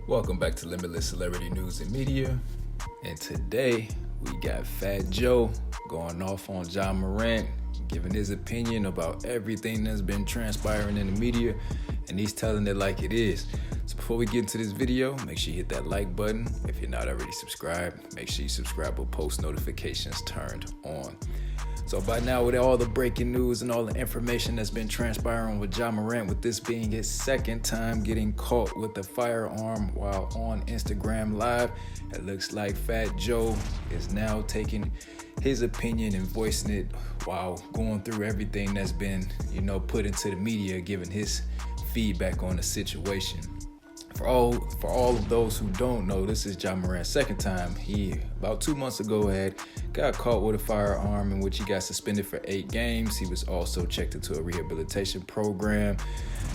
Welcome back to Limitless Celebrity News and Media. And today we got fatjoe going off on Morant, giving his opinion about everything that's been transpiring in the media, and he's telling it like it is. So before we get into this video, make sure you hit that like button. If you're not already subscribed, make sure you subscribe with post notifications turned on. So by now, with all the breaking news and all the information that's been transpiring with Morant, with this being his second time getting caught with a firearm while on Instagram Live, it looks like fatjoe is now taking his opinion and voicing it while going through everything that's been, put into the media, giving his feedback on the situation. For all of those who don't know, this is Morant's second time. He, about 2 months ago, got caught with a firearm in which he got suspended for 8 games. He was also checked into a rehabilitation program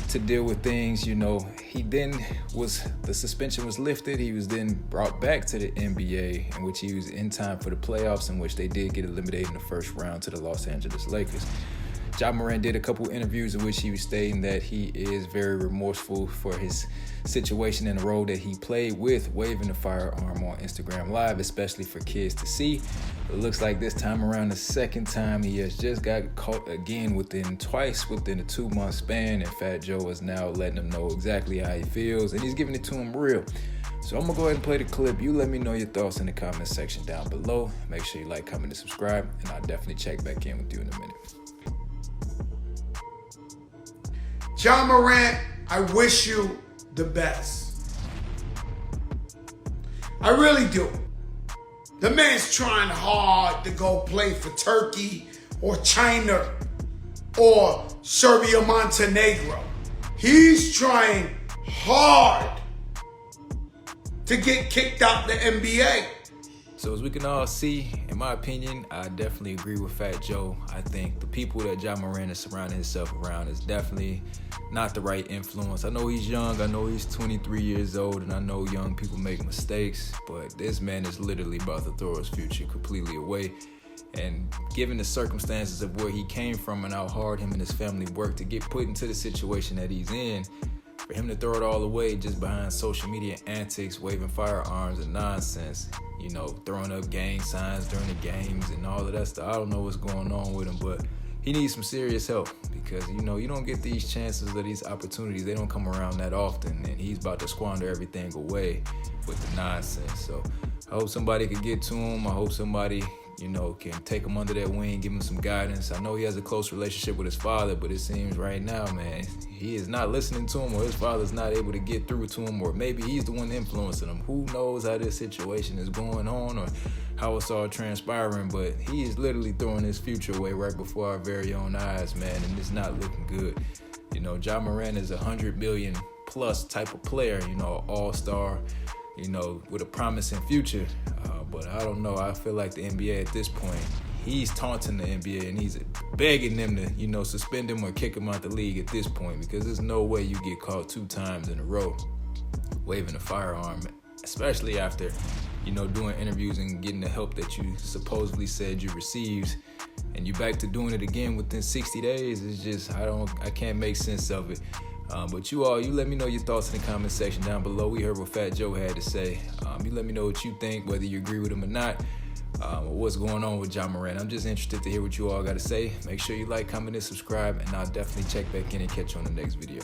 to deal with things. The suspension was lifted. He was then brought back to the NBA, in which he was in time for the playoffs, in which they did get eliminated in the first round to the Los Angeles Lakers. Morant did a couple interviews in which he was stating that he is very remorseful for his situation and the role that he played with waving the firearm on Instagram Live, especially for kids to see. It looks like this time around, the second time, he has just got caught again twice within a 2-month span, and fatjoe is now letting him know exactly how he feels, and he's giving it to him real. So I'm gonna go ahead and play the clip. You let me know your thoughts in the comment section down below. Make sure you like, comment, and subscribe, and I'll definitely check back in with you in a minute. Morant, I wish you the best. I really do. The man's trying hard to go play for Turkey or China or Serbia, Montenegro. He's trying hard to get kicked out the NBA. So as we can all see, in my opinion, I definitely agree with fatjoe. I think the people that Morant is surrounding himself around is definitely not the right influence. I know he's young, I know he's 23 years old, and I know young people make mistakes, but this man is literally about to throw his future completely away. And given the circumstances of where he came from and how hard him and his family worked to get put into the situation that he's in, for him to throw it all away just behind social media antics, waving firearms and nonsense, throwing up gang signs during the games and all of that stuff. I don't know what's going on with him, but he needs some serious help because, you don't get these chances or these opportunities. They don't come around that often, and he's about to squander everything away with the nonsense. So I hope somebody could get to him. I hope somebody can take him under their wing, give him some guidance. I know he has a close relationship with his father, but it seems right now, man, he is not listening to him, or his father's not able to get through to him, or maybe he's the one influencing him. Who knows how this situation is going on or how it's all transpiring, but he is literally throwing his future away right before our very own eyes, man, and it's not looking good. Morant is a 100 million plus type of player, all-star, with a promising future. But I don't know. I feel like the NBA at this point, he's taunting the NBA and he's begging them to, suspend him or kick him out the league at this point, because there's no way you get caught 2 times in a row waving a firearm, especially after, doing interviews and getting the help that you supposedly said you received, and you back to doing it again within 60 days. It's just, I can't make sense of it. But you let me know your thoughts in the comment section down below. We heard what fatjoe had to say. You let me know what you think, whether you agree with him or not, or what's going on with Morant. I'm just interested to hear what you all got to say. Make sure you like, comment, and subscribe, and I'll definitely check back in and catch you on the next video.